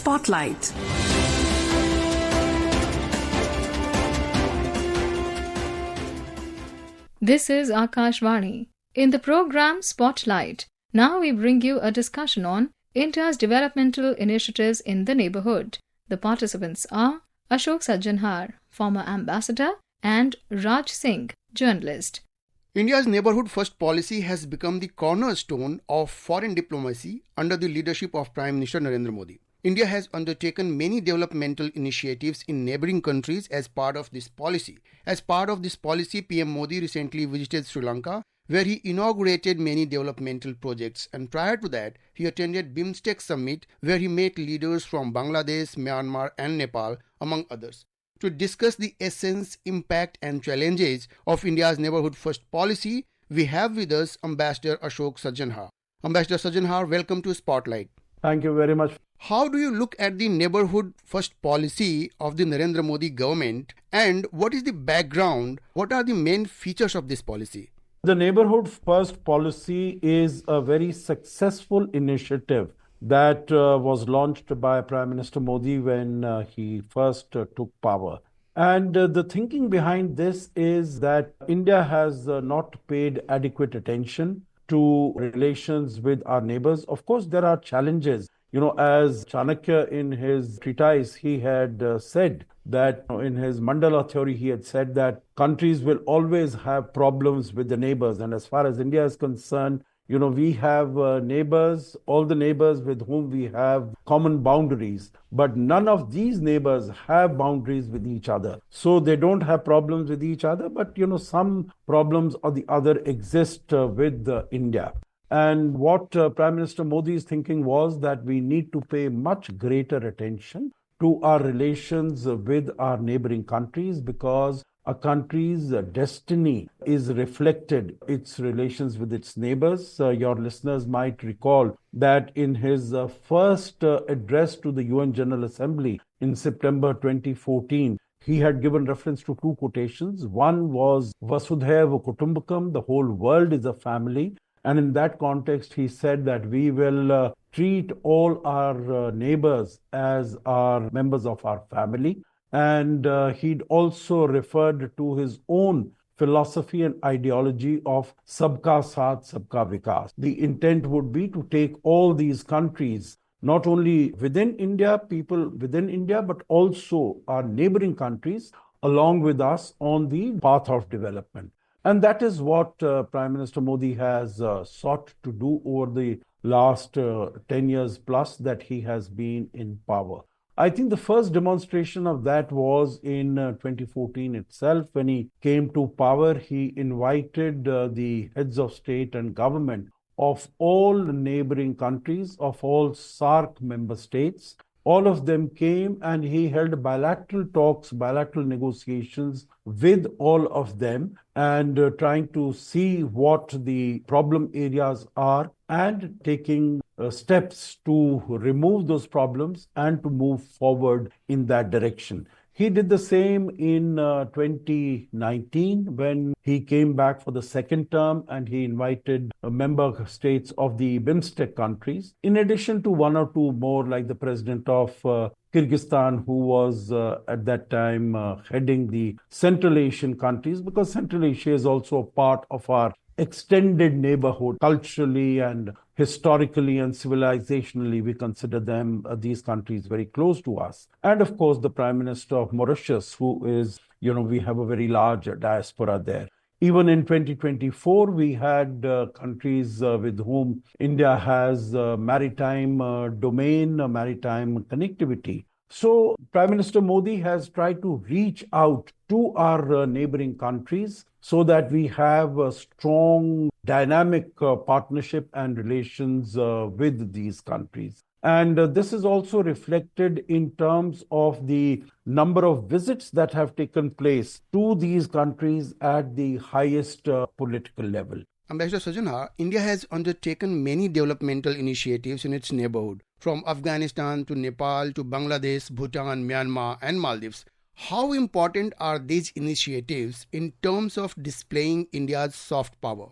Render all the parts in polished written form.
Spotlight. This is Akashvani. In the program Spotlight, now we bring you a discussion on India's developmental initiatives in the neighborhood. The participants are Ashok Sajjanhar, former ambassador, and Raj Singh, journalist. India's neighborhood first policy has become the cornerstone of foreign diplomacy under the leadership of Prime Minister Narendra Modi. India has undertaken many developmental initiatives in neighboring countries as part of this policy. As part of this policy, PM Modi recently visited Sri Lanka, where he inaugurated many developmental projects, and prior to that, he attended BIMSTEC Summit, where he met leaders from Bangladesh, Myanmar and Nepal, among others. To discuss the essence, impact and challenges of India's neighborhood first policy, we have with us Ambassador Ashok Sajjanhar. Ambassador Sajjanhar, welcome to Spotlight. Thank you very much. How do you look at the neighborhood first policy of the Narendra Modi government, and what is the background? What are the main features of this policy? The neighborhood first policy is a very successful initiative that was launched by Prime Minister Modi when he first took power. And the thinking behind this is that India has not paid adequate attention to relations with our neighbors. Of course, there are challenges. As Chanakya in his treatise, he had said that in his Mandala theory, he had said that countries will always have problems with the neighbors. And as far as India is concerned, we have neighbors, all the neighbors with whom we have common boundaries, but none of these neighbors have boundaries with each other. So they don't have problems with each other, but some problems or the other exist with India. And what Prime Minister Modi's thinking was that we need to pay much greater attention to our relations with our neighboring countries, because a country's destiny is reflected in its relations with its neighbors. Your listeners might recall that in his first address to the UN General Assembly in September 2014, he had given reference to two quotations. One was Vasudhaiva Kutumbakam, the whole world is a family. And in that context, he said that we will treat all our neighbors as our members of our family. And he'd also referred to his own philosophy and ideology of Sabka Saath, Sabka Vikas. The intent would be to take all these countries, not only within India, people within India, but also our neighboring countries, along with us on the path of development. And that is what Prime Minister Modi has sought to do over the last 10 years plus that he has been in power. I think the first demonstration of that was in 2014 itself. When he came to power, he invited the heads of state and government of all neighboring countries, of all SAARC member states. All of them came and he held bilateral talks, bilateral negotiations with all of them, and trying to see what the problem areas are and taking steps to remove those problems and to move forward in that direction. He did the same in 2019 when he came back for the second term and he invited member states of the BIMSTEC countries, in addition to one or two more, like the president of Kyrgyzstan, who was at that time heading the Central Asian countries, because Central Asia is also a part of our extended neighborhood. Culturally and historically and civilizationally, we consider them, these countries, very close to us. And of course, the Prime Minister of Mauritius, who is, we have a very large diaspora there. Even in 2024, we had countries with whom India has maritime domain, maritime connectivity. So Prime Minister Modi has tried to reach out to our neighboring countries so that we have a strong, dynamic partnership and relations with these countries. And this is also reflected in terms of the number of visits that have taken place to these countries at the highest political level. Ambassador Sajjanhar, India has undertaken many developmental initiatives in its neighborhood, from Afghanistan to Nepal to Bangladesh, Bhutan, Myanmar and Maldives. How important are these initiatives in terms of displaying India's soft power?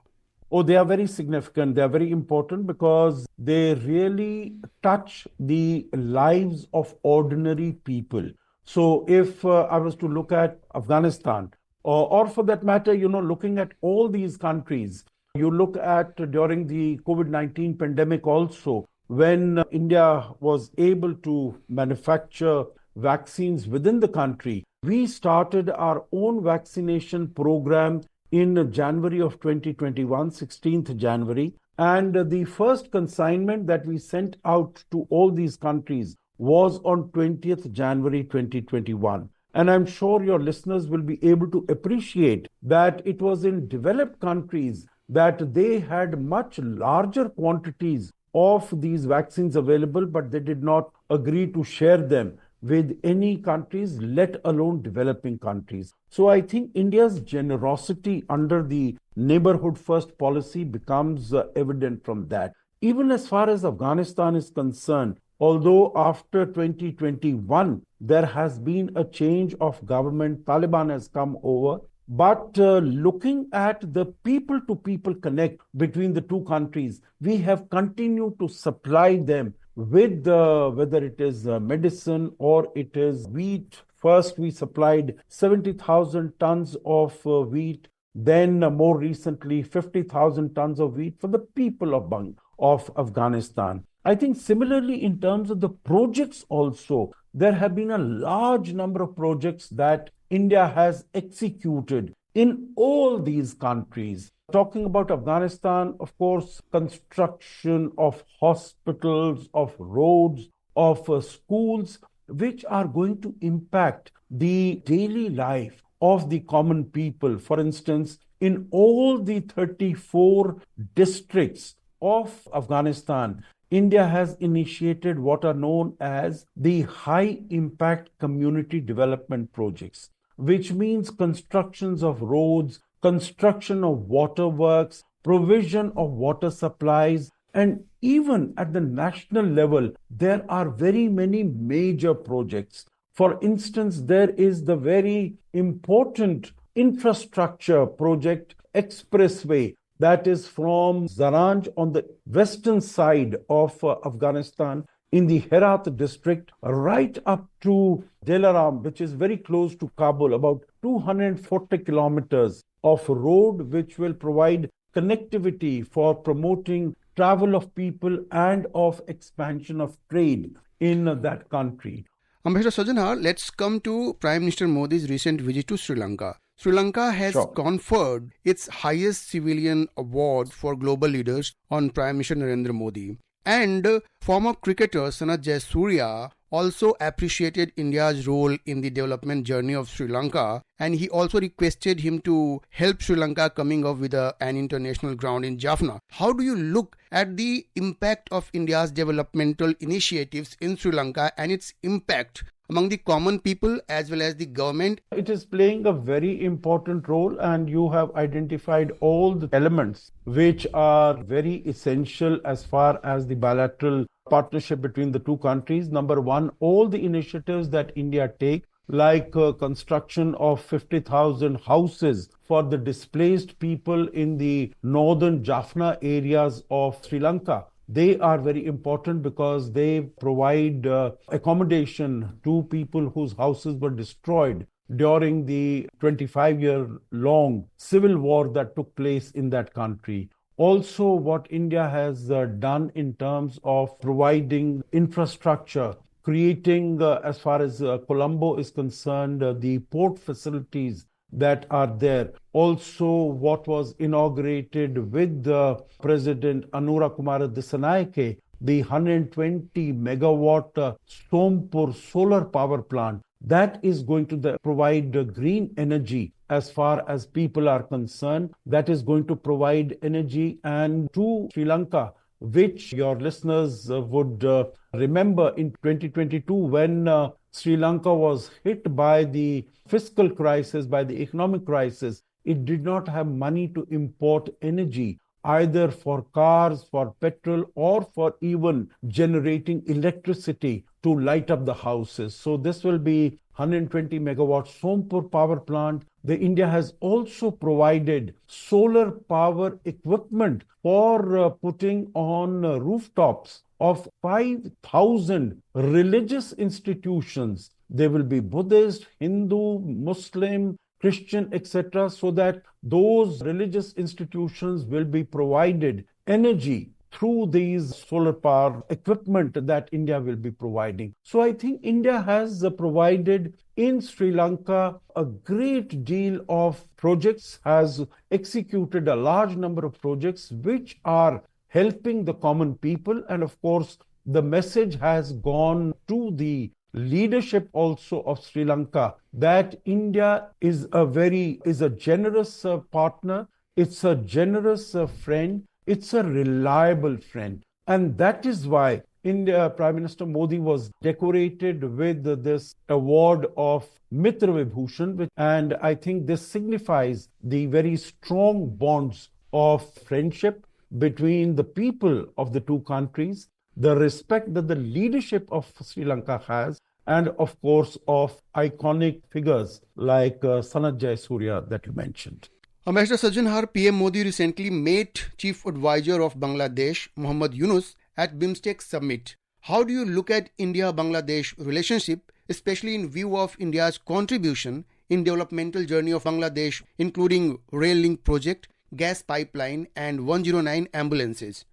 Oh, they are very significant. They are very important because they really touch the lives of ordinary people. So, if I was to look at Afghanistan, or for that matter, looking at all these countries, you look at during the COVID-19 pandemic also, when India was able to manufacture vaccines within the country, we started our own vaccination program in January of 2021, 16th January. And the first consignment that we sent out to all these countries was on 20th January 2021. And I'm sure your listeners will be able to appreciate that it was in developed countries that they had much larger quantities of these vaccines available, but they did not agree to share them with any countries, let alone developing countries. So I think India's generosity under the neighborhood first policy becomes evident from that. Even as far as Afghanistan is concerned, although after 2021 there has been a change of government, Taliban has come over, but looking at the people to people connect between the two countries, we have continued to supply them with whether it is medicine or it is wheat. First, we supplied 70,000 tons of wheat. Then, more recently, 50,000 tons of wheat for the people of Afghanistan. I think similarly, in terms of the projects also, there have been a large number of projects that India has executed in all these countries. Talking about Afghanistan, of course, construction of hospitals, of roads, of schools, which are going to impact the daily life of the common people. For instance, in all the 34 districts of Afghanistan, India has initiated what are known as the high impact community development projects, which means constructions of roads, construction of waterworks, provision of water supplies, and even at the national level, there are very many major projects. For instance, there is the very important infrastructure project, Expressway, that is from Zaranj on the western side of Afghanistan in the Herat district right up to Delaram, which is very close to Kabul, about 240 kilometers of road which will provide connectivity for promoting travel of people and of expansion of trade in that country. Ambassador Sajjanhar, let's come to Prime Minister Modi's recent visit to Sri Lanka. Sri Lanka has conferred its highest civilian award for global leaders on Prime Minister Narendra Modi. And former cricketer Sanath Jayasuriya also appreciated India's role in the development journey of Sri Lanka, and he also requested him to help Sri Lanka coming up with an international ground in Jaffna. How do you look at the impact of India's developmental initiatives in Sri Lanka and its impact among the common people as well as the government? It is playing a very important role, and you have identified all the elements which are very essential as far as the bilateral partnership between the two countries. Number one, all the initiatives that India take, like construction of 50,000 houses for the displaced people in the northern Jaffna areas of Sri Lanka. They are very important because they provide accommodation to people whose houses were destroyed during the 25-year-long civil war that took place in that country. Also, what India has done in terms of providing infrastructure, creating, as far as Colombo is concerned, the port facilities that are there. Also, what was inaugurated with President Anura Kumara Dissanayake, the 120 megawatt Sompur solar power plant, that is going to provide green energy as far as people are concerned. That is going to provide energy and to Sri Lanka, which your listeners would remember in 2022 when Sri Lanka was hit by the fiscal crisis, by the economic crisis. It did not have money to import energy, either for cars, for petrol, or for even generating electricity to light up the houses. So this will be 120 megawatt Sompur power plant, India has also provided solar power equipment for putting on rooftops of 5,000 religious institutions. They will be Buddhist, Hindu, Muslim, Christian, etc., so that those religious institutions will be provided energy through these solar power equipment that India will be providing. So I think India has provided in Sri Lanka a great deal of projects, has executed a large number of projects which are helping the common people. And of course, the message has gone to the leadership also of Sri Lanka that India is a generous partner, it's a generous friend, it's a reliable friend. And that is why India Prime Minister Modi was decorated with this award of Mitra Vibhushan, and I think this signifies the very strong bonds of friendship between the people of the two countries, the respect that the leadership of Sri Lanka has, and of course of iconic figures like Sanat Jayasuriya that you mentioned. Ambassador Sajjanhar, PM Modi recently met Chief Advisor of Bangladesh, Muhammad Yunus, at BIMSTEC Summit. How do you look at India-Bangladesh relationship, especially in view of India's contribution in developmental journey of Bangladesh, including rail link project, gas pipeline and 109 ambulances?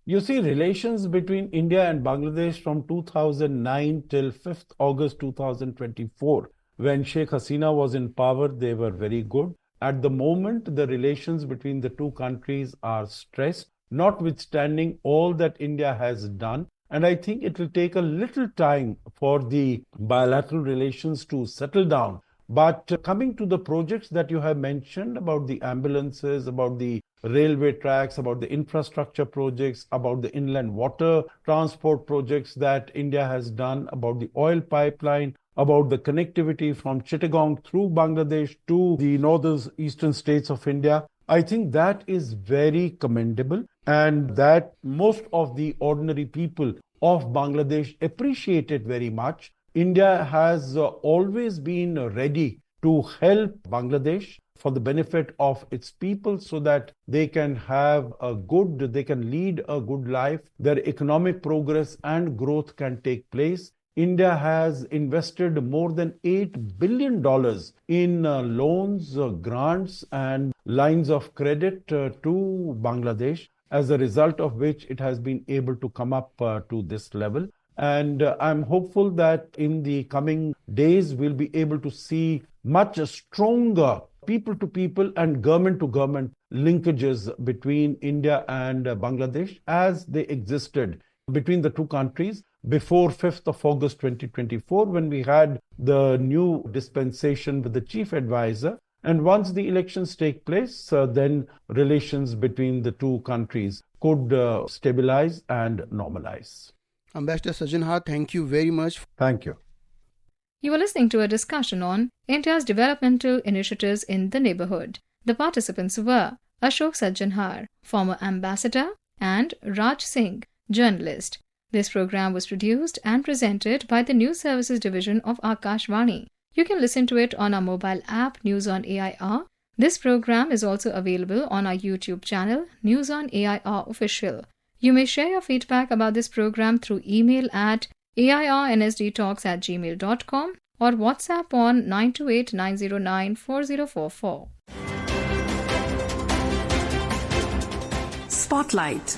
You see, relations between India and Bangladesh from 2009 till 5th August 2024, when Sheikh Hasina was in power, they were very good. At the moment, the relations between the two countries are stressed, notwithstanding all that India has done. And I think it will take a little time for the bilateral relations to settle down. But coming to the projects that you have mentioned about the ambulances, about the railway tracks, about the infrastructure projects, about the inland water transport projects that India has done, about the oil pipeline, about the connectivity from Chittagong through Bangladesh to the northern eastern states of India, I think that is very commendable, and that most of the ordinary people of Bangladesh appreciate it very much. India has always been ready to help Bangladesh for the benefit of its people so that they can lead a good life, their economic progress and growth can take place. India has invested more than $8 billion in loans, grants and lines of credit to Bangladesh, as a result of which it has been able to come up to this level. And I'm hopeful that in the coming days, we'll be able to see much stronger people-to-people and government-to-government linkages between India and Bangladesh as they existed between the two countries before 5th of August 2024, when we had the new dispensation with the chief advisor. And once the elections take place, then relations between the two countries could stabilize and normalize. Ambassador Sajjanhar, thank you very much. Thank you. You are listening to a discussion on India's developmental initiatives in the neighborhood. The participants were Ashok Sajjanhar, former ambassador, and Raj Singh, journalist. This program was produced and presented by the News Services Division of Akashvani. You can listen to it on our mobile app News on AIR. This program is also available on our YouTube channel News on AIR Official. You may share your feedback about this program through email at airnsdtalks@gmail.com or WhatsApp on 928-909-4044. Spotlight.